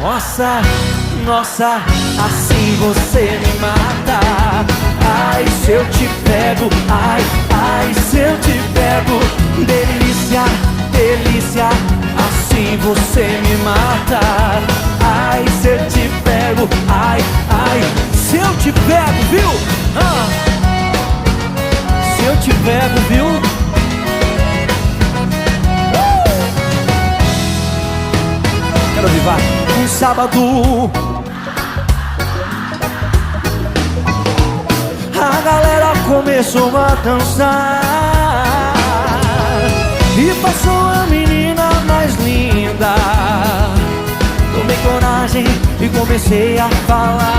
Nossa, nossa, assim você me mata. Ai, se eu te pego, ai, ai, se eu te pego. Delícia, delícia, assim você me mata. Ai, se eu te pego, ai, ai, se eu te pego, viu? Se eu te pego, viu? Quero ouvir, vai. Um sábado a galera começou a dançar e passou a menina mais linda. Tomei coragem e comecei a falar.